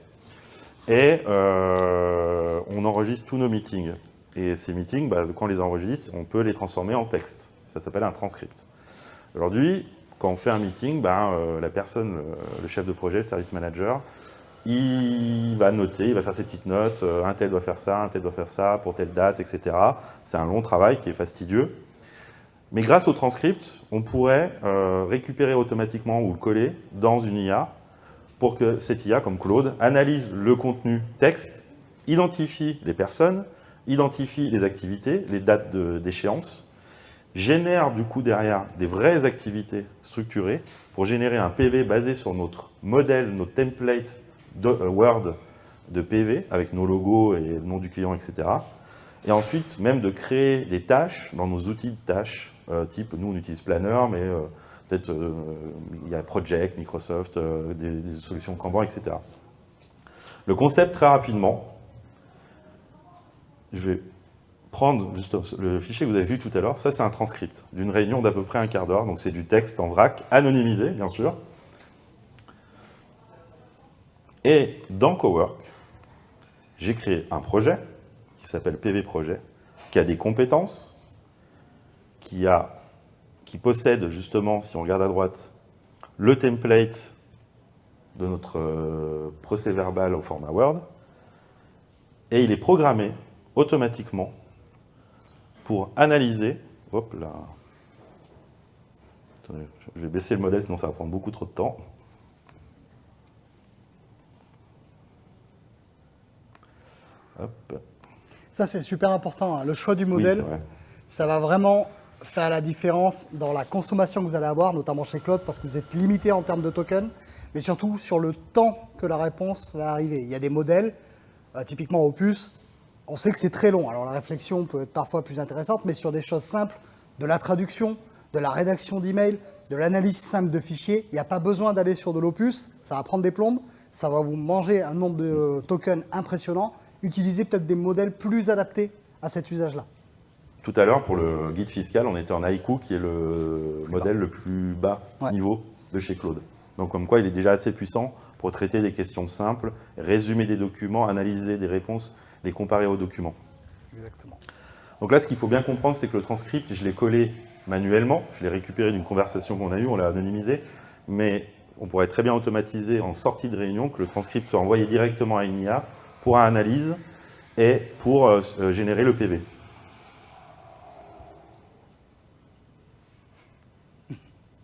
Et on enregistre tous nos meetings. Et ces meetings, quand on les enregistre, on peut les transformer en texte. Ça s'appelle un transcript. Aujourd'hui, quand on fait un meeting, la personne, le chef de projet, le service manager, il va noter, il va faire ses petites notes, un tel doit faire ça, un tel doit faire ça, pour telle date, etc. C'est un long travail qui est fastidieux. Mais grâce au transcript, on pourrait récupérer automatiquement ou le coller dans une IA pour que cette IA, comme Claude, analyse le contenu texte, identifie les personnes, identifie les activités, les dates d'échéance, génère du coup derrière des vraies activités structurées pour générer un PV basé sur notre modèle, notre template Word de PV avec nos logos et le nom du client, etc. Et ensuite, même de créer des tâches dans nos outils de tâches, type, nous on utilise Planner, mais peut-être il y a Project, Microsoft, des solutions Kanban, etc. Le concept, très rapidement, je vais prendre juste le fichier que vous avez vu tout à l'heure. Ça, c'est un transcript d'une réunion d'à peu près un quart d'heure. Donc, c'est du texte en vrac, anonymisé, bien sûr. Et dans Cowork, j'ai créé un projet qui s'appelle PV Projet, qui a des compétences, qui possède justement, si on regarde à droite, le template de notre procès-verbal au format Word, et il est programmé automatiquement pour analyser, hop là, attendez, je vais baisser le modèle sinon ça va prendre beaucoup trop de temps. Hop. Ça, c'est super important. Hein. Le choix du modèle, oui, ça va vraiment faire la différence dans la consommation que vous allez avoir, notamment chez Claude, parce que vous êtes limité en termes de tokens, mais surtout sur le temps que la réponse va arriver. Il y a des modèles, typiquement Opus, on sait que c'est très long. Alors la réflexion peut être parfois plus intéressante, mais sur des choses simples, de la traduction, de la rédaction d'emails, de l'analyse simple de fichiers, il n'y a pas besoin d'aller sur de l'Opus, ça va prendre des plombes, ça va vous manger un nombre de tokens impressionnant. Utilisez peut-être des modèles plus adaptés à cet usage-là. Tout à l'heure, pour le guide fiscal, on était en Haiku, qui est le modèle le plus bas niveau de chez Claude. Donc, comme quoi, il est déjà assez puissant pour traiter des questions simples, résumer des documents, analyser des réponses, les comparer aux documents. Exactement. Donc là, ce qu'il faut bien comprendre, c'est que le transcript, je l'ai collé manuellement, je l'ai récupéré d'une conversation qu'on a eue, on l'a anonymisé, mais on pourrait très bien automatiser en sortie de réunion que le transcript soit envoyé directement à une IA pour analyse et pour générer le PV.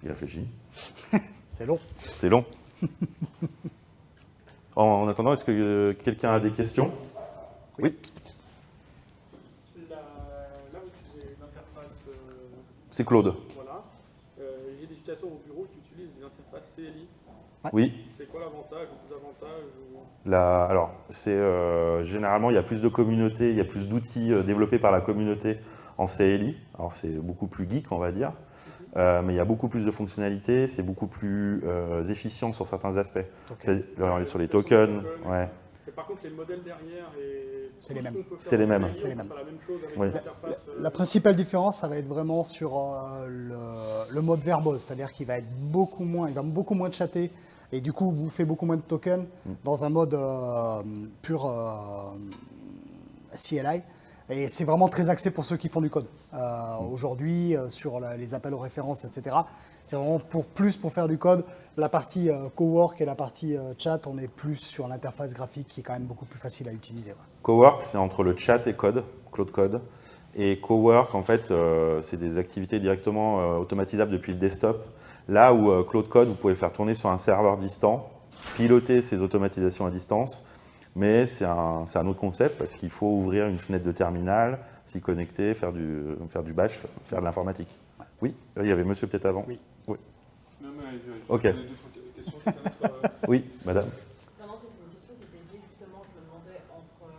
Il réfléchit. C'est long. C'est long. En attendant, est-ce que quelqu'un a des questions? Oui. Là, vous utilisez une interface. C'est Claude. Voilà. J'ai des situations au bureau qui utilisent une interface CLI. Oui. C'est quoi l'avantage ou désavantage Alors, généralement, il y a plus de communautés, il y a plus d'outils développés par la communauté en CLI. Alors, c'est beaucoup plus geek, on va dire. Mais il y a beaucoup plus de fonctionnalités, c'est beaucoup plus efficient sur certains aspects. Sur les tokens, ouais. Et par contre, les modèles derrière, c'est les mêmes. C'est les mêmes. C'est la même chose avec Oui. l'interface. La principale différence, ça va être vraiment sur le mode verbose, c'est-à-dire qu'il va être beaucoup moins chatter et du coup vous fait beaucoup moins de tokens dans un mode pur CLI. Et c'est vraiment très axé pour ceux qui font du code. Aujourd'hui, sur les appels aux références, etc., c'est vraiment plus pour faire du code. La partie cowork et la partie chat, on est plus sur l'interface graphique qui est quand même beaucoup plus facile à utiliser. Ouais. Cowork, c'est entre le chat et code, Claude Code. Et Cowork, en fait, c'est des activités directement automatisables depuis le desktop. Là où Claude Code, vous pouvez faire tourner sur un serveur distant, piloter ces automatisations à distance. Mais c'est un autre concept parce qu'il faut ouvrir une fenêtre de terminal, s'y connecter, faire du bash, faire de l'informatique. Oui, il y avait monsieur peut-être avant. Oui. Non, mais Ok. deux, trois questions peut-être. Oui, madame. Non, c'est une question qui était liée justement, je me demandais, entre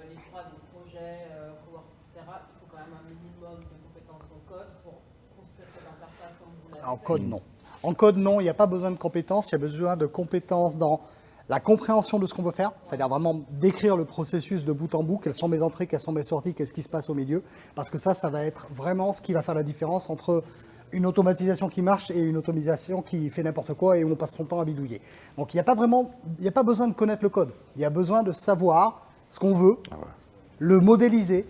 les droits de projet, cowork, etc., il faut quand même un minimum de compétences en code pour construire cette interface comme vous l'avez fait. En code, non. En code, non, il n'y a pas besoin de compétences, il y a besoin de compétences dans la compréhension de ce qu'on veut faire, c'est-à-dire vraiment décrire le processus de bout en bout, quelles sont mes entrées, quelles sont mes sorties, qu'est-ce qui se passe au milieu, parce que ça va être vraiment ce qui va faire la différence entre une automatisation qui marche et une automatisation qui fait n'importe quoi et où on passe son temps à bidouiller. Donc il n'y a pas besoin de connaître le code, il y a besoin de savoir ce qu'on veut, le modéliser,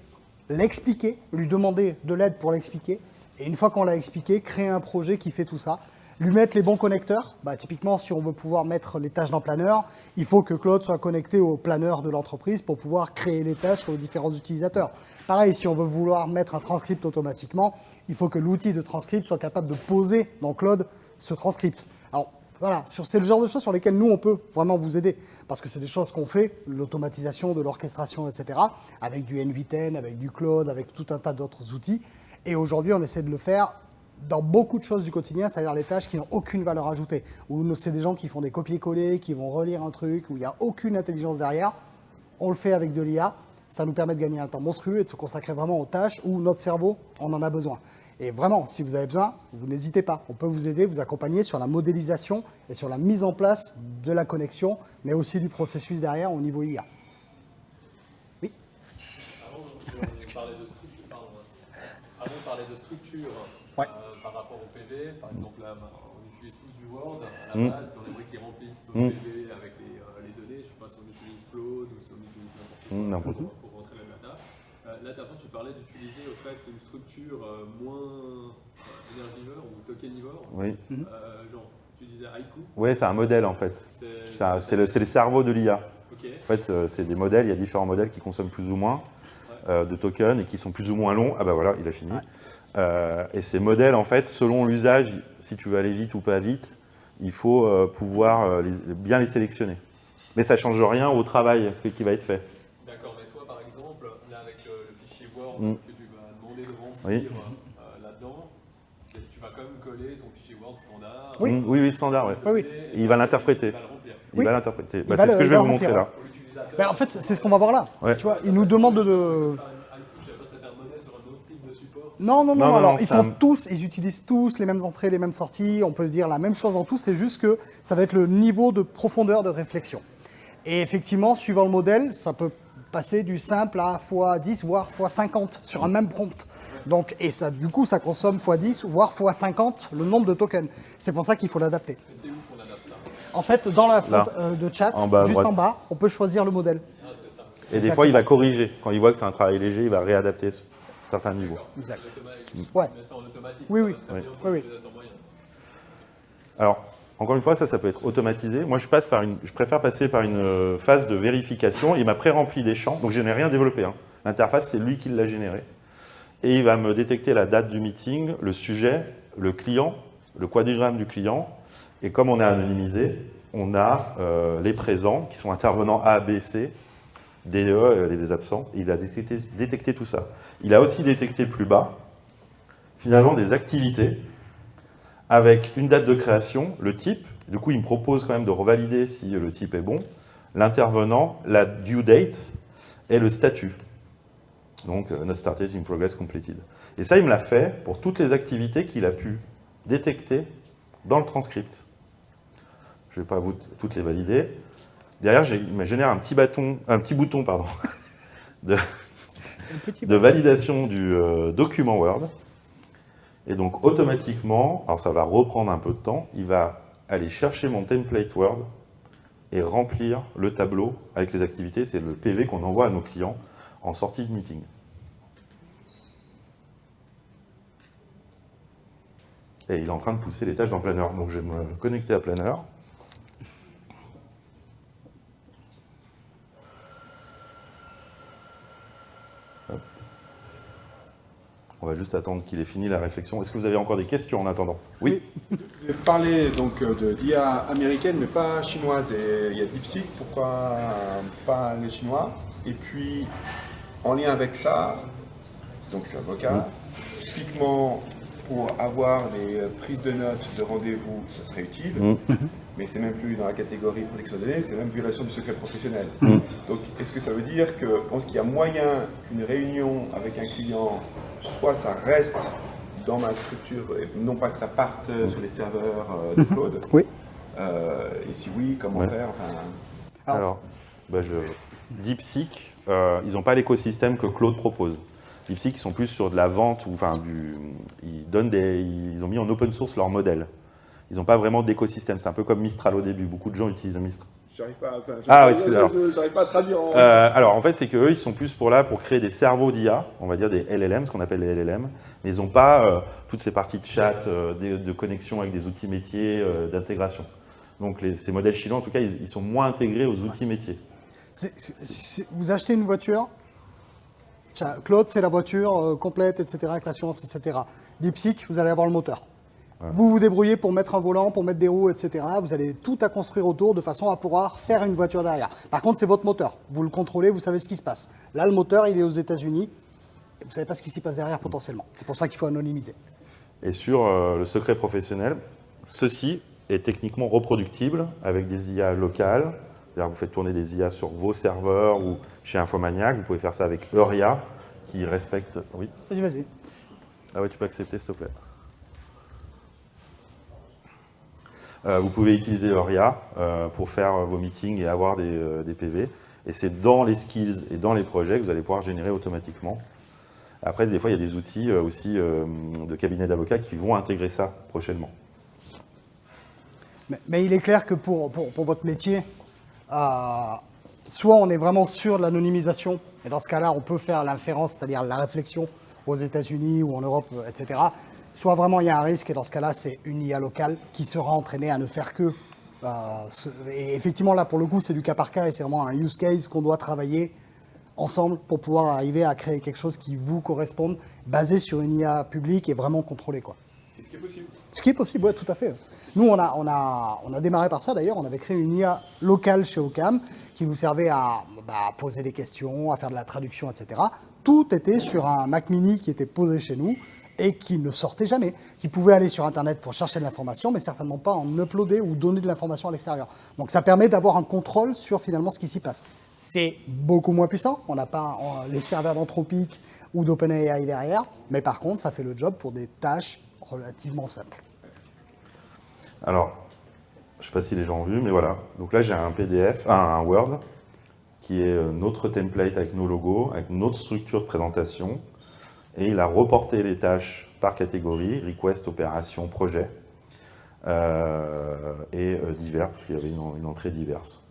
l'expliquer, lui demander de l'aide pour l'expliquer, et une fois qu'on l'a expliqué, créer un projet qui fait tout ça. Lui mettre les bons connecteurs, typiquement si on veut pouvoir mettre les tâches dans Planner, il faut que Claude soit connecté au planner de l'entreprise pour pouvoir créer les tâches aux différents utilisateurs. Pareil, si on veut vouloir mettre un transcript automatiquement, il faut que l'outil de transcript soit capable de poser dans Claude ce transcript. Alors voilà, c'est le genre de choses sur lesquelles nous on peut vraiment vous aider, parce que c'est des choses qu'on fait, l'automatisation de l'orchestration, etc., avec du N8N, avec du Claude, avec tout un tas d'autres outils. Et aujourd'hui, on essaie de le faire dans beaucoup de choses du quotidien, c'est-à-dire les tâches qui n'ont aucune valeur ajoutée, où c'est des gens qui font des copier-coller, qui vont relire un truc, où il n'y a aucune intelligence derrière. On le fait avec de l'IA, ça nous permet de gagner un temps monstrueux et de se consacrer vraiment aux tâches où notre cerveau, on en a besoin. Et vraiment, si vous avez besoin, vous n'hésitez pas. On peut vous aider, vous accompagner sur la modélisation et sur la mise en place de la connexion, mais aussi du processus derrière au niveau IA. Oui. Avant, on parlait de structure. Ouais. Par rapport au PV, par exemple, là, on utilise tous du Word à la base, puis on aimerait qu'ils remplissent nos PV avec les données. Je ne sais pas si on utilise Claude ou si on utilise n'importe quoi pour rentrer la data. Là, avant, tu parlais d'utiliser au fait une structure moins énergivore ou tokenivore. Oui. Genre, tu disais Haiku. Oui, c'est un modèle en fait. C'est le cerveau de l'IA. Okay. En fait, c'est des modèles, il y a différents modèles qui consomment plus ou moins de tokens et qui sont plus ou moins longs. Ah bah voilà, il a fini. Ouais. Et ces modèles, en fait, selon l'usage, si tu veux aller vite ou pas vite, il faut pouvoir bien les sélectionner. Mais ça ne change rien au travail qui va être fait. D'accord, mais toi, par exemple, là, avec le fichier Word que tu vas demander de remplir là-dedans, tu vas quand même coller ton fichier Word standard. Oui, standard, oui. Oui. Et il va l'interpréter. Il va l'interpréter. C'est ce que je vais vous montrer là. En fait, c'est ce qu'on va voir là. Ouais. Tu vois, il nous demande de... Non. Alors, ils utilisent tous les mêmes entrées, les mêmes sorties. On peut dire la même chose en tous. C'est juste que ça va être le niveau de profondeur de réflexion. Et effectivement, suivant le modèle, ça peut passer du simple à x10, voire x50 sur un même prompt. Donc, et ça, du coup, ça consomme x10, voire x50 le nombre de tokens. C'est pour ça qu'il faut l'adapter. C'est où qu'on adapte ça? En fait, dans la Là. fonte de chat, En bas à juste droite. en bas, on peut choisir le modèle. Et des fois, il va corriger. Quand il voit que c'est un travail léger, il va réadapter certains niveaux. Exact. Ouais. Ouais. Mais ça en automatique. Oui, oui. Très bien, Oui, oui. les attentes moyennes. Alors, encore une fois, ça peut être automatisé. Moi, je préfère passer par une phase de vérification. Il m'a pré-rempli des champs, donc je n'ai rien développé. Hein. L'interface, c'est lui qui l'a généré. Et il va me détecter la date du meeting, le sujet, le client, le quadrigramme du client. Et comme on est anonymisé, on a les présents qui sont intervenants A, B, C, DE, les absents. Et il a détecté tout ça. Il a aussi détecté plus bas, finalement, des activités avec une date de création, le type. Du coup, il me propose quand même de revalider si le type est bon. L'intervenant, la due date et le statut. Donc, not started, in progress, completed. Et ça, il me l'a fait pour toutes les activités qu'il a pu détecter dans le transcript. Je ne vais pas vous toutes les valider. Derrière, il me génère un petit bouton pardon, de validation du document Word. Et donc, automatiquement, alors ça va reprendre un peu de temps, il va aller chercher mon template Word et remplir le tableau avec les activités. C'est le PV qu'on envoie à nos clients en sortie de meeting. Et il est en train de pousser les tâches dans Planner. Donc, je vais me connecter à Planner. On va juste attendre qu'il ait fini la réflexion. Est-ce que vous avez encore des questions en attendant? Oui. Vous avez parlé donc d'IA américaine, mais pas chinoise. Et il y a DeepSeek, pourquoi pas les Chinois? Et puis, en lien avec ça, donc je suis avocat, typiquement pour avoir des prises de notes de rendez-vous, ça serait utile. Mais c'est même plus dans la catégorie protection de données, c'est même violation du secret professionnel. Donc, est-ce que ça veut dire que, je pense qu'il y a moyen qu'une réunion avec un client, soit ça reste dans ma structure, et non pas que ça parte sur les serveurs de Claude? Oui. Et si oui, comment faire? Enfin, Alors, DeepSeek, ils n'ont pas l'écosystème que Claude propose. DeepSeek, ils sont plus sur de la vente, ils ont mis en open source leur modèle. Ils n'ont pas vraiment d'écosystème. C'est un peu comme Mistral au début. Beaucoup de gens utilisent Mistral. j'arrive pas, j'arrive pas à traduire en... alors, en fait, c'est qu'eux, ils sont plus pour créer des cerveaux d'IA, on va dire des LLM, ce qu'on appelle les LLM, mais ils n'ont pas toutes ces parties de chat, de connexion avec des outils métiers, d'intégration. Donc, ces modèles chinois, en tout cas, ils sont moins intégrés aux outils métiers. Vous achetez une voiture, Claude, c'est la voiture complète, etc., avec l'assurance, etc. DeepSeek, vous allez avoir le moteur. Vous vous débrouillez pour mettre un volant, pour mettre des roues, etc. Vous allez tout à construire autour de façon à pouvoir faire une voiture derrière. Par contre, c'est votre moteur. Vous le contrôlez, vous savez ce qui se passe. Là, le moteur, il est aux États-Unis. Vous ne savez pas ce qui s'y passe derrière potentiellement. C'est pour ça qu'il faut anonymiser. Et sur le secret professionnel, ceci est techniquement reproductible avec des IA locales. C'est-à-dire vous faites tourner des IA sur vos serveurs ou chez Infomaniac. Vous pouvez faire ça avec Euria, qui respecte... Oui. Vas-y. Ah ouais, tu peux accepter, s'il te plaît. Vous pouvez utiliser Euria pour faire vos meetings et avoir des PV. Et c'est dans les skills et dans les projets que vous allez pouvoir générer automatiquement. Après, des fois, il y a des outils aussi de cabinets d'avocats qui vont intégrer ça prochainement. Mais il est clair que pour votre métier, soit on est vraiment sûr de l'anonymisation, et dans ce cas-là, on peut faire l'inférence, c'est-à-dire la réflexion aux États-Unis ou en Europe, etc. Soit vraiment il y a un risque, et dans ce cas-là, c'est une IA locale qui sera entraînée à ne faire que... et effectivement, là, pour le coup, c'est du cas par cas, et c'est vraiment un use case qu'on doit travailler ensemble pour pouvoir arriver à créer quelque chose qui vous corresponde, basé sur une IA publique et vraiment contrôlée, quoi. Et ce qui est possible. Ce qui est possible, oui, tout à fait. Nous, on a démarré par ça, d'ailleurs. On avait créé une IA locale chez Ocam qui nous servait à poser des questions, à faire de la traduction, etc. Tout était sur un Mac mini qui était posé chez nous et qui ne sortait jamais, qui pouvait aller sur Internet pour chercher de l'information, mais certainement pas en uploader ou donner de l'information à l'extérieur. Donc ça permet d'avoir un contrôle sur finalement ce qui s'y passe. C'est beaucoup moins puissant, on n'a pas les serveurs d'Anthropic ou d'OpenAI derrière, mais par contre, ça fait le job pour des tâches relativement simples. Alors, je ne sais pas si les gens ont vu, mais voilà. Donc là, j'ai un PDF, un Word, qui est notre template avec nos logos, avec notre structure de présentation. Et il a reporté les tâches par catégorie, request, opération, projet. et divers, parce qu'il y avait une entrée diverse.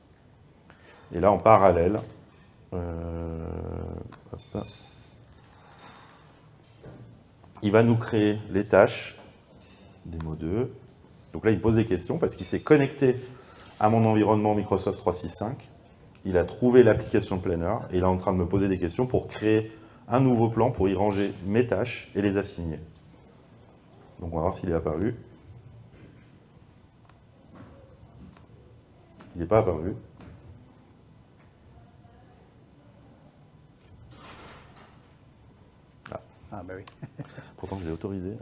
Et là, en parallèle, hop, il va nous créer les tâches, démo 2. Donc là, il me pose des questions parce qu'il s'est connecté à mon environnement Microsoft 365. Il a trouvé l'application Planner et il est en train de me poser des questions pour créer un nouveau plan pour y ranger mes tâches et les assigner. Donc on va voir s'il est apparu. Il n'est pas apparu. Ah bah oui. Pourtant, je l'ai autorisé.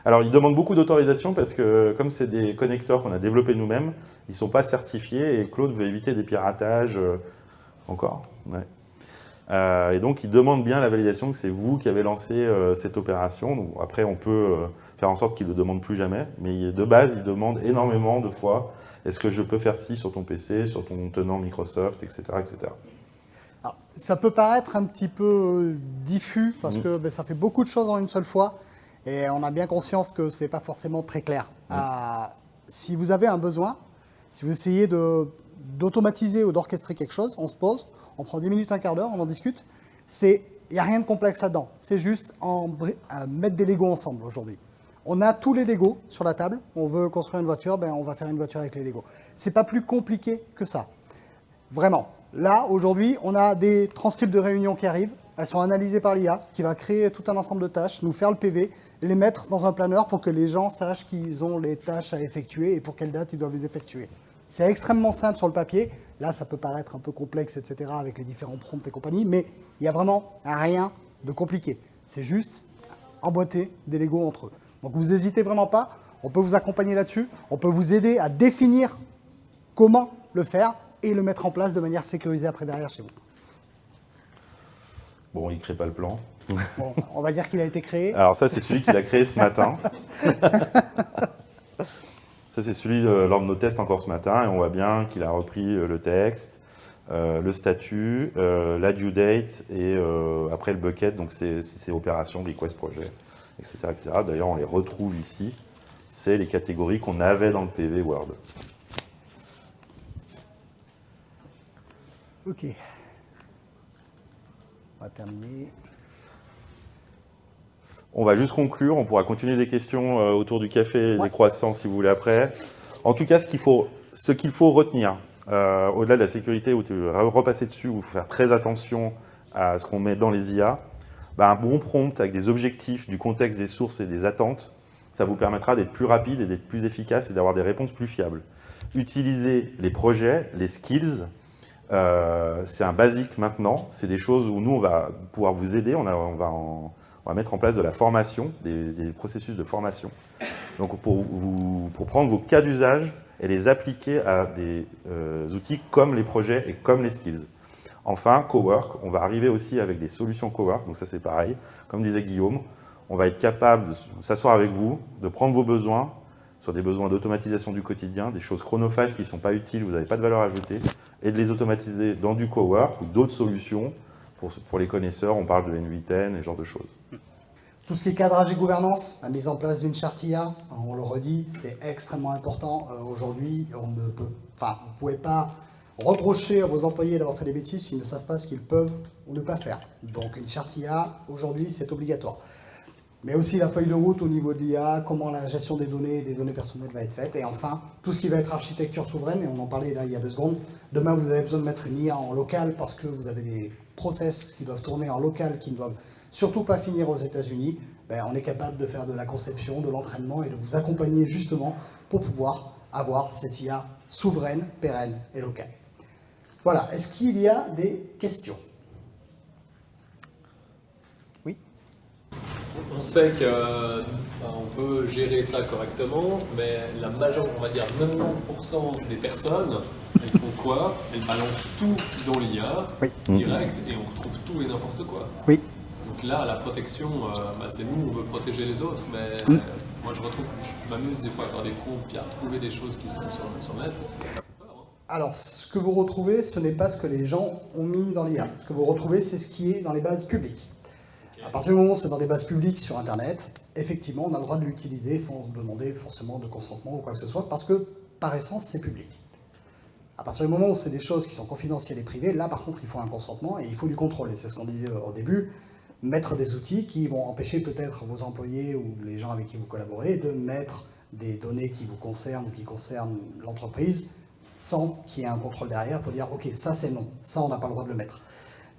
Alors, il demande beaucoup d'autorisation parce que, comme c'est des connecteurs qu'on a développés nous-mêmes, ils ne sont pas certifiés et Claude veut éviter des piratages. Encore ouais. Et donc, il demande bien la validation que c'est vous qui avez lancé cette opération. Donc, après, on peut faire en sorte qu'il ne le demande plus jamais. Mais de base, il demande énormément de fois est-ce que je peux faire ci sur ton PC, sur ton tenant Microsoft, etc. etc. Alors, ça peut paraître un petit peu diffus parce que ça fait beaucoup de choses en une seule fois et on a bien conscience que ce n'est pas forcément très clair. Si vous avez un besoin, si vous essayez d'automatiser ou d'orchestrer quelque chose, on se pose, on prend 10 minutes, un quart d'heure, on en discute. Il n'y a rien de complexe là-dedans. C'est juste mettre des Legos ensemble aujourd'hui. On a tous les Legos sur la table. On veut construire une voiture, on va faire une voiture avec les Legos. Ce n'est pas plus compliqué que ça. Vraiment. Là, aujourd'hui, on a des transcripts de réunions qui arrivent. Elles sont analysées par l'IA, qui va créer tout un ensemble de tâches, nous faire le PV, les mettre dans un planeur pour que les gens sachent qu'ils ont les tâches à effectuer et pour quelle date ils doivent les effectuer. C'est extrêmement simple sur le papier. Là, ça peut paraître un peu complexe, etc., avec les différents prompts et compagnie, mais il n'y a vraiment rien de compliqué. C'est juste emboîter des Legos entre eux. Donc, vous n'hésitez vraiment pas. On peut vous accompagner là-dessus. On peut vous aider à définir comment le faire et le mettre en place de manière sécurisée après derrière chez vous. Bon, il ne crée pas le plan. Bon, on va dire qu'il a été créé. Alors ça, c'est celui qu'il a créé ce matin. Ça, c'est celui lors de nos tests encore ce matin. Et on voit bien qu'il a repris le texte, le statut, la due date et après le bucket. Donc, c'est opérations, request projet, etc. etc. D'ailleurs, on les retrouve ici. C'est les catégories qu'on avait dans le PV Word. Ok. On va terminer. On va juste conclure. On pourra continuer des questions autour du café et des croissants si vous voulez après. En tout cas, ce qu'il faut retenir, au-delà de la sécurité, où tu veux repasser dessus, où il faut faire très attention à ce qu'on met dans les IA, un bon prompt avec des objectifs, du contexte des sources et des attentes, ça vous permettra d'être plus rapide et d'être plus efficace et d'avoir des réponses plus fiables. Utilisez les projets, les skills. C'est un basique maintenant, c'est des choses où nous on va pouvoir vous aider, on va mettre en place de la formation, des processus de formation. Donc pour prendre vos cas d'usage et les appliquer à des outils comme les projets et comme les skills. Enfin, Cowork, on va arriver aussi avec des solutions Cowork, donc ça c'est pareil, comme disait Guillaume, on va être capable de s'asseoir avec vous, de prendre vos besoins, sur des besoins d'automatisation du quotidien, des choses chronophages qui ne sont pas utiles, vous n'avez pas de valeur ajoutée, et de les automatiser dans du cowork ou d'autres solutions. Pour les connaisseurs, on parle de N8N et ce genre de choses. Tout ce qui est cadrage et gouvernance, la mise en place d'une charte IA, on le redit, c'est extrêmement important. Aujourd'hui, vous ne pouvez pas reprocher à vos employés d'avoir fait des bêtises s'ils ne savent pas ce qu'ils peuvent ou ne pas faire. Donc une charte IA, aujourd'hui, c'est obligatoire. Mais aussi la feuille de route au niveau de l'IA, comment la gestion des données personnelles va être faite. Et enfin, tout ce qui va être architecture souveraine, et on en parlait là il y a 2 secondes. Demain, vous avez besoin de mettre une IA en local parce que vous avez des process qui doivent tourner en local, qui ne doivent surtout pas finir aux États-Unis. On est capable de faire de la conception, de l'entraînement et de vous accompagner justement pour pouvoir avoir cette IA souveraine, pérenne et locale. Voilà. Est-ce qu'il y a des questions ? On sait qu'on peut gérer ça correctement, mais la majeure, on va dire 90% des personnes, elles font quoi? Elles balancent tout dans l'IA, direct, et on retrouve tout et n'importe quoi. Oui. Donc là, la protection, c'est nous, on veut protéger les autres, mais moi je m'amuse des fois à faire des prompts puis à retrouver des choses qui sont sur le net. Alors, ce que vous retrouvez, ce n'est pas ce que les gens ont mis dans l'IA. Ce que vous retrouvez, c'est ce qui est dans les bases publiques. À partir du moment où c'est dans des bases publiques sur Internet, effectivement, on a le droit de l'utiliser sans demander forcément de consentement ou quoi que ce soit, parce que, par essence, c'est public. À partir du moment où c'est des choses qui sont confidentielles et privées, là, par contre, il faut un consentement et il faut du contrôle. Et c'est ce qu'on disait au début, mettre des outils qui vont empêcher peut-être vos employés ou les gens avec qui vous collaborez de mettre des données qui vous concernent ou qui concernent l'entreprise sans qu'il y ait un contrôle derrière pour dire « Ok, ça c'est non, ça on n'a pas le droit de le mettre ».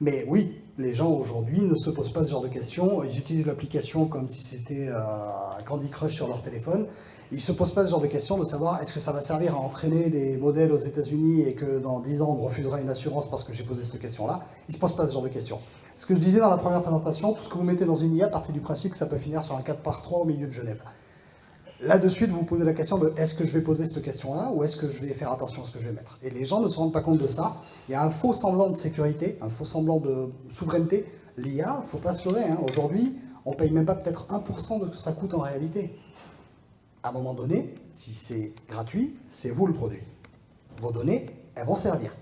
Mais oui, les gens aujourd'hui ne se posent pas ce genre de questions, ils utilisent l'application comme si c'était un Candy Crush sur leur téléphone. Ils ne se posent pas ce genre de questions de savoir est-ce que ça va servir à entraîner des modèles aux États-Unis et que dans 10 ans on me refusera une assurance parce que j'ai posé cette question-là. Ils ne se posent pas ce genre de questions. Ce que je disais dans la première présentation, tout ce que vous mettez dans une IA partez du principe que ça peut finir sur un 4x3 au milieu de Genève. Là, de suite, vous vous posez la question de est-ce que je vais poser cette question-là ou est-ce que je vais faire attention à ce que je vais mettre. Et les gens ne se rendent pas compte de ça. Il y a un faux semblant de sécurité, un faux semblant de souveraineté. L'IA, il ne faut pas se leurrer. Aujourd'hui, on ne paye même pas peut-être 1% de ce que ça coûte en réalité. À un moment donné, si c'est gratuit, c'est vous le produit. Vos données, elles vont servir.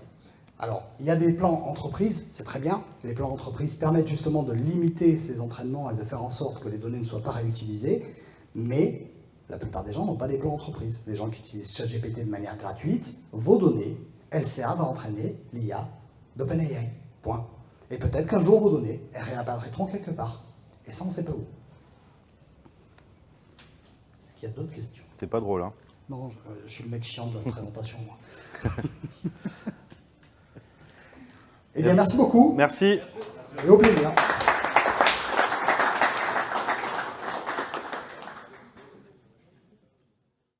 Alors, il y a des plans entreprises, c'est très bien. Les plans entreprises permettent justement de limiter ces entraînements et de faire en sorte que les données ne soient pas réutilisées. Mais la plupart des gens n'ont pas des plans entreprises. Les gens qui utilisent ChatGPT de manière gratuite, vos données, elles servent à entraîner l'IA d'OpenAI. Point. Et peut-être qu'un jour, vos données, elles réapparaîtront quelque part. Et ça, on ne sait pas où. Est-ce qu'il y a d'autres questions? T'es pas drôle, hein? Non, je suis le mec chiant de la présentation, moi. Eh bien, merci beaucoup. Merci. Et au plaisir.